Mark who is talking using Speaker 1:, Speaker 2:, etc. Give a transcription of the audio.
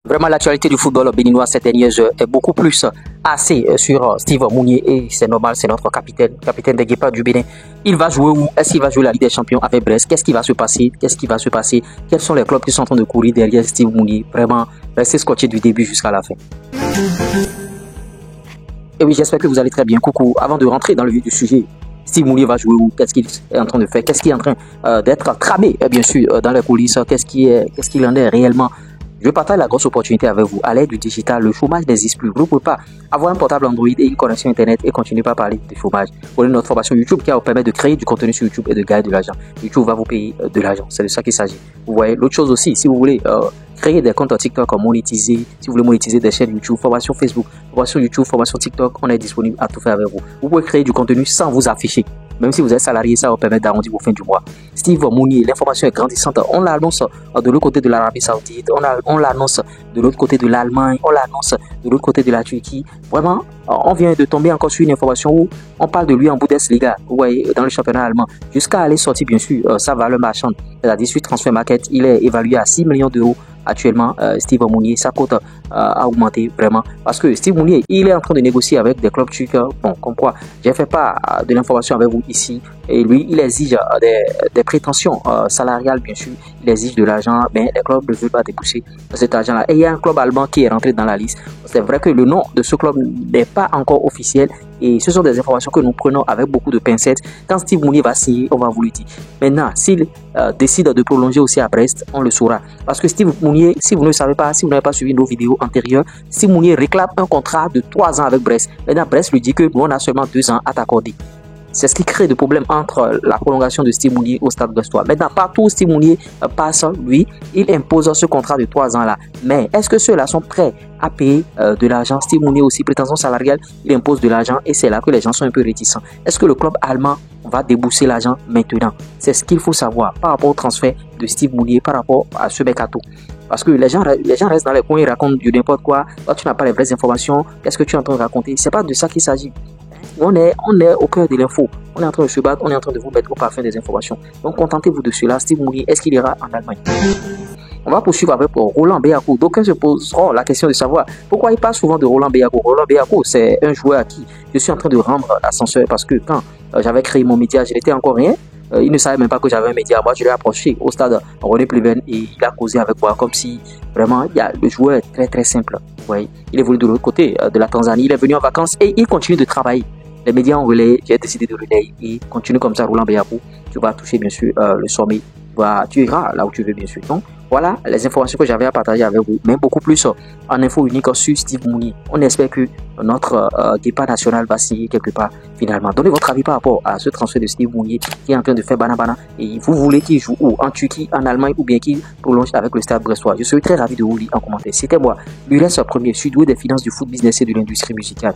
Speaker 1: Vraiment, l'actualité du football béninois ces dernières heures est beaucoup plus axée sur Steve Mounier et c'est normal, c'est notre capitaine des Guépards du Bénin. Il va jouer où? Est-ce qu'il va jouer la Ligue des Champions avec Brest? Qu'est-ce qui va se passer? Quels sont les clubs qui sont en train de courir derrière Steve Mounier? Vraiment, restez scotché du début jusqu'à la fin. Et oui, j'espère que vous allez très bien. Coucou, avant de rentrer dans le vif du sujet, Steve Mounier va jouer où? Qu'est-ce qu'il est en train de faire? Qu'est-ce qui est en train d'être tramé, bien sûr, dans les coulisses? Qu'est-ce qu'il en est réellement? Je partage la grosse opportunité avec vous. À l'ère du digital, le chômage n'existe plus. Vous ne pouvez pas avoir un portable Android et une connexion Internet et continuer par parler de chômage. Prenez notre formation YouTube qui va vous permettre de créer du contenu sur YouTube et de gagner de l'argent. YouTube va vous payer de l'argent. C'est de ça qu'il s'agit. Vous voyez, l'autre chose aussi, si vous voulez créer des comptes TikTok, monétiser, si vous voulez monétiser des chaînes YouTube, formation Facebook, formation YouTube, formation TikTok, on est disponible à tout faire avec vous. Vous pouvez créer du contenu sans vous afficher. Même si vous êtes salarié, ça va vous permettre d'arrondir vos fins du mois. Steve Mounier, l'information est grandissante. On l'annonce de l'autre côté de l'Arabie Saoudite, on l'annonce de l'autre côté de l'Allemagne, on l'annonce de l'autre côté de la Turquie. Vraiment, on vient de tomber encore sur une information où on parle de lui en Bundesliga, vous voyez, dans le championnat allemand, jusqu'à aller sortir, bien sûr, sa valeur marchande. C'est-à-dire sur Transfer Market, il est évalué à 6 millions d'euros. Actuellement, Steve Mounier, sa cote a augmenté vraiment. Parce que Steve Mounier, il est en train de négocier avec des clubs turcs. Bon, comme quoi, j'ai fait part de l'information avec vous ici. Et lui, il exige des prétentions salariales, bien sûr. Il exige de l'argent, mais les clubs ne veulent pas débourser cet argent-là. Et il y a un club allemand qui est rentré dans la liste. C'est vrai que le nom de ce club n'est pas encore officiel. Et ce sont des informations que nous prenons avec beaucoup de pincettes. Quand Steve Mounier va signer, on va vous le dire. Maintenant, s'il décide de prolonger aussi à Brest, on le saura. Parce que Steve Mounier, si vous ne le savez pas, si vous n'avez pas suivi nos vidéos antérieures, Steve Mounier réclame un contrat de 3 ans avec Brest. Maintenant, Brest lui dit que nous, on a seulement 2 ans à t'accorder. C'est ce qui crée des problèmes entre la prolongation de Steve Mounier au Stade brestois. Maintenant, partout où Steve Mounier passe, lui, il impose ce contrat de 3 ans-là. Mais est-ce que ceux-là sont prêts à payer de l'argent? Steve Mounier aussi, prétention salariale, il impose de l'argent et c'est là que les gens sont un peu réticents. Est-ce que le club allemand va débourser l'argent maintenant? C'est ce qu'il faut savoir par rapport au transfert de Steve Mounier, par rapport à ce mercato. Parce que les gens restent dans les coins, ils racontent du n'importe quoi. Toi, tu n'as pas les vraies informations. Qu'est-ce que tu es en train de raconter? C'est pas de ça qu'il s'agit. On est au cœur de l'info. On est en train de se battre, on est en train de vous mettre au parfum des informations. Donc, contentez-vous de cela. Steve Mounier, est-ce qu'il ira en Allemagne? On va poursuivre avec Roland Béaco. D'aucuns se poseront la question de savoir pourquoi il parle souvent de Roland Béaco. Roland Béaco, c'est un joueur à qui je suis en train de rendre l'ascenseur parce que quand j'avais créé mon média, je n'étais encore rien. Il ne savait même pas que j'avais un média. Moi, je l'ai approché au stade René Pleven et il a causé avec moi comme si vraiment le joueur est très très simple. Vous voyez, il est venu de l'autre côté de la Tanzanie, il est venu en vacances et il continue de travailler. Les médias ont relayé, j'ai décidé de relayer et continue comme ça, Roland Béaco. Tu vas toucher bien sûr le sommet. Tu iras là où tu veux bien sûr. Donc voilà les informations que j'avais à partager avec vous, mais beaucoup plus en info unique sur Steve Mounier. On espère que notre départ national va signer quelque part finalement. Donnez votre avis par rapport à ce transfert de Steve Mounier qui est en train de faire banabana. Et vous voulez qu'il joue où? En Turquie, en Allemagne ou bien qu'il prolonge avec le Stade brestois? Je serai très ravi de vous lire en commentaire. C'était moi, Lurès Premier, sud-ouest des finances, du foot business et de l'industrie musicale.